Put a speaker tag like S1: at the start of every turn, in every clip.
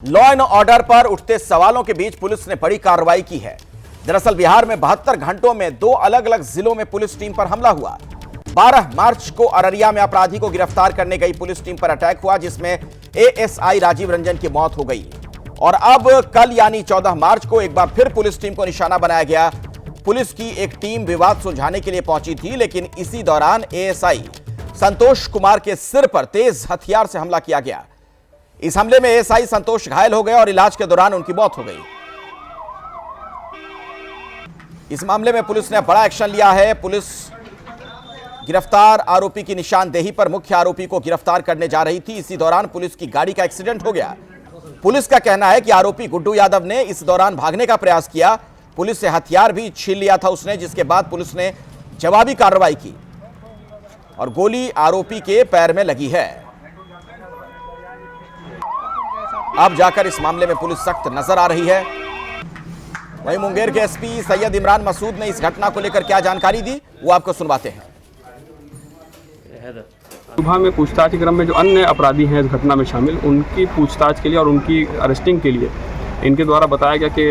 S1: Law and order पर उठते सवालों के बीच पुलिस ने बड़ी कार्रवाई की है। दरअसल बिहार में 72 घंटों में 2 अलग अलग जिलों में पुलिस टीम पर हमला हुआ। 12 मार्च को अररिया में अपराधी को गिरफ्तार करने गई पुलिस टीम पर अटैक हुआ, जिसमें एएसआई राजीव रंजन की मौत हो गई। और अब कल यानी 14 मार्च को एक बार फिर पुलिस टीम को निशाना बनाया गया। पुलिस की एक टीम विवाद सुलझाने के लिए पहुंची थी, लेकिन इसी दौरान एएसआई संतोष कुमार के सिर पर तेज हथियार से हमला किया गया। इस हमले में एएसआई संतोष घायल हो गए और इलाज के दौरान उनकी मौत हो गई। इस मामले में पुलिस ने बड़ा एक्शन लिया है। पुलिस गिरफ्तार आरोपी की निशानदेही पर मुख्य आरोपी को गिरफ्तार करने जा रही थी। इसी दौरान पुलिस की गाड़ी का एक्सीडेंट हो गया। पुलिस का कहना है कि आरोपी गुड्डू यादव ने इस दौरान भागने का प्रयास किया। पुलिस से हथियार भी छीन लिया था उसने, जिसके बाद पुलिस ने जवाबी कार्रवाई की और गोली आरोपी के पैर में लगी है। अब जाकर इस मामले में पुलिस सख्त नजर आ रही है। वहीं मुंगेर के एसपी सैयद इमरान मसूद ने इस घटना को लेकर क्या जानकारी दी, वो आपको सुनवाते हैं।
S2: सुबह में पूछताछ के क्रम में जो अन्य अपराधी हैं इस घटना में शामिल, उनकी पूछताछ के लिए और उनकी अरेस्टिंग के लिए इनके द्वारा बताया गया कि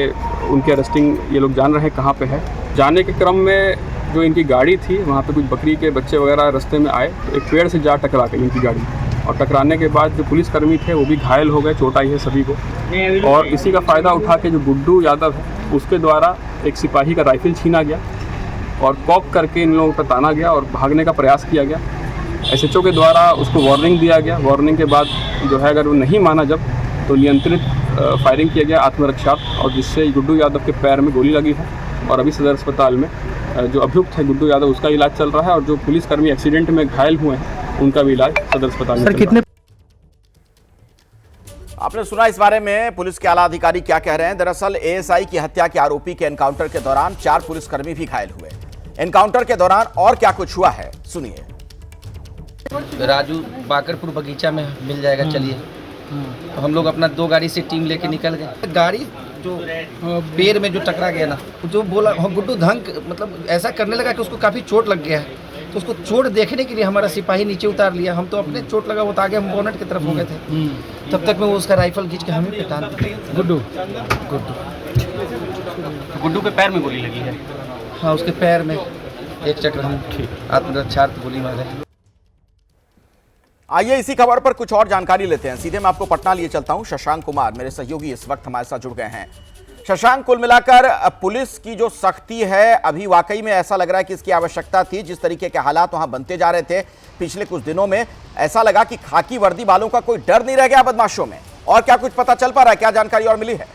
S2: उनकी अरेस्टिंग ये लोग जान रहे हैं कहाँ पे है। जाने के क्रम में जो इनकी गाड़ी थी, वहाँ पे कुछ बकरी के बच्चे वगैरह रास्ते में आए तो एक पेड़ से जा टकरा गई इनकी गाड़ी, और टकराने के बाद जो पुलिसकर्मी थे वो भी घायल हो गए, चोट आई है सभी को। और इसी का फ़ायदा उठा के जो गुड्डू यादव है उसके द्वारा एक सिपाही का राइफल छीना गया और कॉक करके इन लोगों पर ताना गया और भागने का प्रयास किया गया। एसएचओ के द्वारा उसको वार्निंग दिया गया। वार्निंग के बाद जो है अगर वो नहीं माना जब तो नियंत्रित फायरिंग किया गया आत्मरक्षा, और जिससे गुड्डू यादव के पैर में गोली लगी है। और अभी सदर अस्पताल में जो अभियुक्त है गुड्डू यादव, उसका इलाज चल रहा है, और जो पुलिसकर्मी एक्सीडेंट में घायल हुए हैं उनका भी इलाज सदर अस्पताल में चल रहा है।
S1: आपने सुना इस बारे में पुलिस के आला अधिकारी क्या कह रहे हैं। दरअसल एएसआई की हत्या के आरोपी के एनकाउंटर के दौरान 4 पुलिसकर्मी भी घायल हुए। एनकाउंटर के दौरान और क्या कुछ हुआ है, सुनिए।
S3: राजू बाकरपुर बगीचा में मिल जाएगा, चलिए। तो हम लोग अपना 2 गाड़ी से टीम लेके निकल गए। गाड़ी जो पैर में जो टकरा गया ना, जो बोला गुड्डू धंक मतलब ऐसा करने लगा कि उसको काफ़ी चोट लग गया है। तो उसको चोट देखने के लिए हमारा सिपाही नीचे उतार लिया। हम तो अपने चोट लगा वो तो आगे हम बोनट की तरफ हो गए थे। तब तक में वो उसका राइफल खींच के हमें पिटान गुड्डू
S4: गुड्डू के पैर में गोली लगी है।
S3: हाँ, उसके पैर में एक चक्र हम आत्मरक्षार्थ गोली मारे।
S1: आइए इसी खबर पर कुछ और जानकारी लेते हैं। सीधे मैं आपको पटना लिए चलता हूं। शशांक कुमार मेरे सहयोगी इस वक्त हमारे साथ जुड़ गए हैं। शशांक, कुल मिलाकर पुलिस की जो सख्ती है, अभी वाकई में ऐसा लग रहा है कि इसकी आवश्यकता थी। जिस तरीके के हालात वहां बनते जा रहे थे पिछले कुछ दिनों में, ऐसा लगा कि खाकी वर्दी वालों का कोई डर नहीं रह गया बदमाशों में। और क्या कुछ पता चल पा रहा है, क्या जानकारी और मिली है?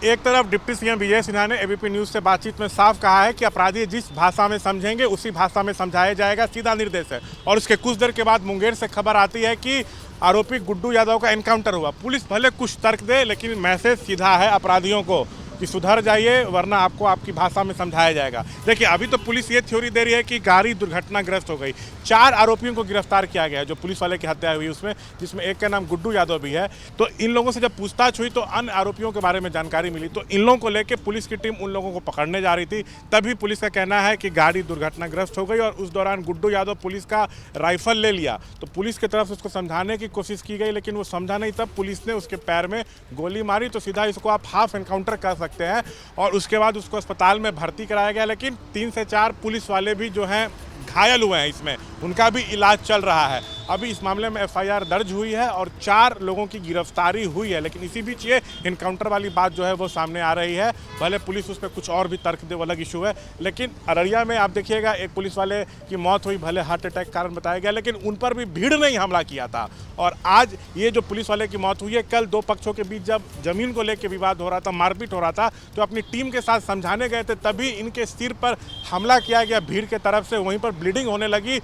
S5: एक तरफ डिप्टी सीएम विजय सिन्हा ने एबीपी न्यूज़ से बातचीत में साफ कहा है कि अपराधी जिस भाषा में समझेंगे उसी भाषा में समझाया जाएगा, सीधा निर्देश है। और उसके कुछ देर के बाद मुंगेर से खबर आती है कि आरोपी गुड्डू यादव का एनकाउंटर हुआ। पुलिस भले कुछ तर्क दे, लेकिन मैसेज सीधा है अपराधियों को कि सुधर जाइए वरना आपको आपकी भाषा में समझाया जाएगा। देखिए, अभी तो पुलिस ये थ्योरी दे रही है कि गाड़ी दुर्घटनाग्रस्त हो गई। 4 आरोपियों को गिरफ्तार किया गया है जो पुलिस वाले की हत्या हुई उसमें, जिसमें एक का नाम गुड्डू यादव भी है। तो इन लोगों से जब पूछताछ हुई तो अन्य आरोपियों के बारे में जानकारी मिली। तो इन लोगों को लेकर पुलिस की टीम उन लोगों को पकड़ने जा रही थी। तभी पुलिस का कहना है कि गाड़ी दुर्घटनाग्रस्त हो गई और उस दौरान गुड्डू यादव पुलिस का राइफल ले लिया। तो पुलिस की तरफ से उसको समझाने की कोशिश की गई, लेकिन वो समझा नहीं। तब पुलिस ने उसके पैर में गोली मारी। तो सीधा इसको आप हाफ एनकाउंटर कर सकते हैं। और उसके बाद उसको अस्पताल में भर्ती कराया गया, लेकिन 3 से 4 पुलिस वाले भी जो हैं घायल हुए हैं। इसमें उनका भी इलाज चल रहा है। अभी इस मामले में एफआईआर दर्ज हुई है और 4 लोगों की गिरफ्तारी हुई है। लेकिन इसी बीच ये एनकाउंटर वाली बात जो है वो सामने आ रही है। भले पुलिस उस पर कुछ और भी तर्क दे, वो अलग इशू है। लेकिन अररिया में आप देखिएगा, एक पुलिस वाले की मौत हुई, भले हार्ट अटैक कारण बताया गया, लेकिन उन पर भी भीड़ ने ही हमला किया था। और आज ये जो पुलिस वाले की मौत हुई है, कल 2 पक्षों के बीच जब जमीन को लेकर विवाद हो रहा था, मारपीट हो रहा था, तो अपनी टीम के साथ समझाने गए थे, तभी इनके सिर पर हमला किया गया भीड़ के तरफ से। वहीं पर ब्लीडिंग होने लगी,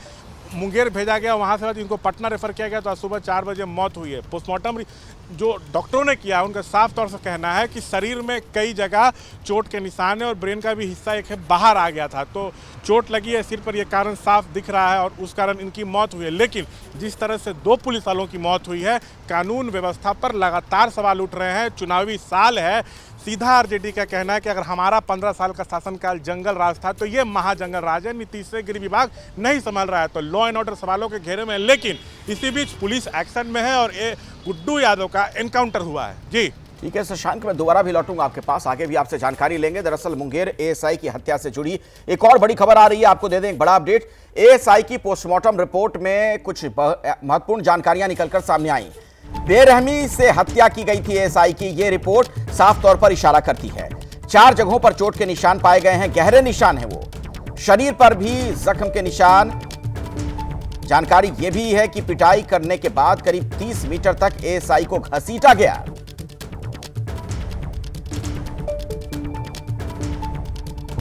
S5: मुंगेर भेजा गया, वहाँ से इनको पटना रेफर किया गया। तो आज सुबह 4 बजे मौत हुई है। पोस्टमार्टम जो डॉक्टरों ने किया, उनका साफ तौर से कहना है कि शरीर में कई जगह चोट के निशान है और ब्रेन का भी हिस्सा एक है बाहर आ गया था। तो चोट लगी है सिर पर, यह कारण साफ दिख रहा है और उस कारण इनकी मौत हुई है। लेकिन जिस तरह से 2 पुलिस वालों की मौत हुई है, कानून व्यवस्था पर लगातार सवाल उठ रहे हैं। चुनावी साल है, सीधा आरजेडी का कहना है कि अगर हमारा 15 साल का शासनकाल जंगल राज था तो ये महाजंगल राज है। नीतीश से गृह विभाग नहीं संभाल रहा है। तो लॉ एंड ऑर्डर सवालों के घेरे में है, लेकिन इसी बीच पुलिस एक्शन में है और ये गुड्डू यादव का एनकाउंटर हुआ है। जी
S1: ठीक है शशांक, मैं दोबारा भी लौटूंगा आपके पास, आगे भी आपसे जानकारी लेंगे। दरअसल मुंगेर एएसआई की हत्या से जुड़ी एक और बड़ी खबर आ रही है, आपको दे दें एक बड़ा अपडेट। एएसआई की पोस्टमार्टम रिपोर्ट में कुछ महत्वपूर्ण जानकारियां निकलकर सामने आई। बेरहमी से हत्या की गई थी एएसआई की, यह रिपोर्ट साफ तौर पर इशारा करती है। 4 जगहों पर चोट के निशान पाए गए हैं, गहरे निशान है वो, शरीर पर भी जख्म के निशान। जानकारी यह भी है कि पिटाई करने के बाद करीब 30 मीटर तक एएसआई को घसीटा गया।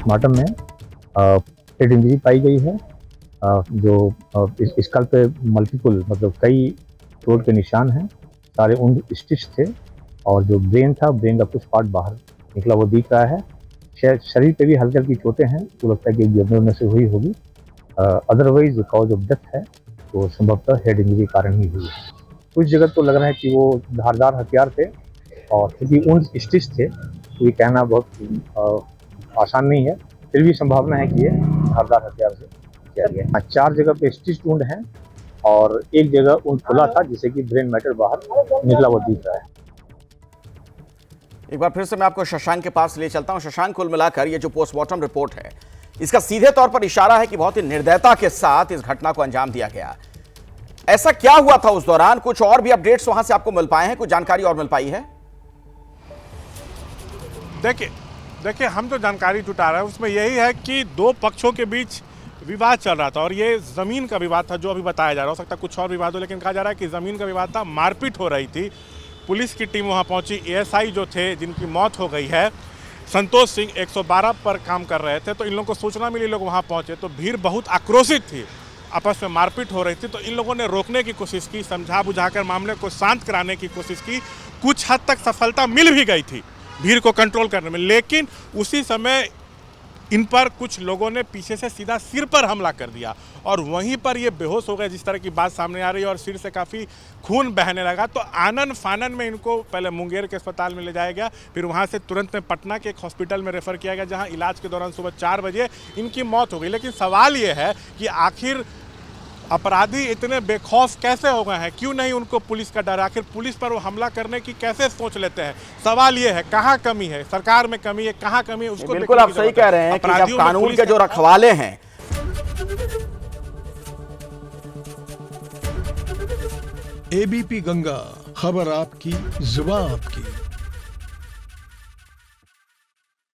S6: पोस्टमार्टम में हेड इंजरी पाई गई है, जो इस स्कल पे मल्टीपल मतलब कई चोट के निशान हैं, सारे उन स्टिच थे और जो ब्रेन था, ब्रेन का कुछ पार्ट बाहर निकला वो दिख रहा है। शरीर पे भी हल्की हल्की चोटें हैं, तो लगता है कि गिरने से हुई होगी। अदरवाइज जो कॉज ऑफ डेथ है वो संभवतः हेड इंजरी कारण ही हुई है। कुछ जगह तो लग रहा है कि वो धारदार हथियार थे और क्योंकि उन स्टिच थे तो ये कहना बहुत आसान नहीं है, फिर भी संभावना है कि ये धारदार हथियार से किया गया। 4 जगह पे स्टिच वुंड है और एक जगह वुंड खुला था जिससे कि ब्रेन मैटर बाहर निकला वो दिख रहा है।
S1: एक बार फिर से मैं आपको शशांक के पास ले चलता हूं। शशांक, कुल मिलाकर ये जो पोस्टमार्टम रिपोर्ट है, इसका सीधे तौर पर इशारा है कि बहुत ही निर्दयता के साथ इस घटना को अंजाम दिया गया। ऐसा क्या हुआ था उस दौरान? कुछ और भी अपडेट्स वहां से आपको मिल पाए हैं, कुछ जानकारी और मिल पाई है?
S5: देखिए हम जो जानकारी जुटा रहे हैं उसमें यही है कि 2 पक्षों के बीच विवाद चल रहा था और ये ज़मीन का विवाद था जो अभी बताया जा रहा। हो सकता है कुछ और विवाद हो, लेकिन कहा जा रहा है कि ज़मीन का विवाद था, मारपीट हो रही थी। पुलिस की टीम वहाँ पहुँची, एएसआई जो थे जिनकी मौत हो गई है, संतोष सिंह 112 पर काम कर रहे थे, तो इन लोगों को सूचना मिली, लोग वहाँ पहुँचे तो भीड़ बहुत आक्रोशित थी, आपस में मारपीट हो रही थी। तो इन लोगों ने रोकने की कोशिश की, समझा बुझाकर मामले को शांत कराने की कोशिश की। कुछ हद तक सफलता मिल भी गई थी भीड़ को कंट्रोल करने में, लेकिन उसी समय इन पर कुछ लोगों ने पीछे से सीधा सिर पर हमला कर दिया और वहीं पर ये बेहोश हो गए, जिस तरह की बात सामने आ रही है, और सिर से काफ़ी खून बहने लगा। तो आनन फानन में इनको पहले मुंगेर के अस्पताल में ले जाया गया, फिर वहाँ से तुरंत में पटना के एक हॉस्पिटल में रेफ़र किया गया, जहाँ इलाज के दौरान सुबह 4 बजे इनकी मौत हो गई। लेकिन सवाल ये है कि आखिर अपराधी इतने बेखौफ कैसे हो गए हैं? क्यों नहीं उनको पुलिस का डर? आखिर पुलिस पर वो हमला करने की कैसे सोच लेते हैं? सवाल ये है, कहाँ कमी है? सरकार में कमी है, कहाँ कमी है उसको
S1: बिल्कुल आप सही कह रहे हैं कि जब कानून के जो रखवाले हैं।
S7: एबीपी गंगा, खबर आपकी, जुबान आपकी।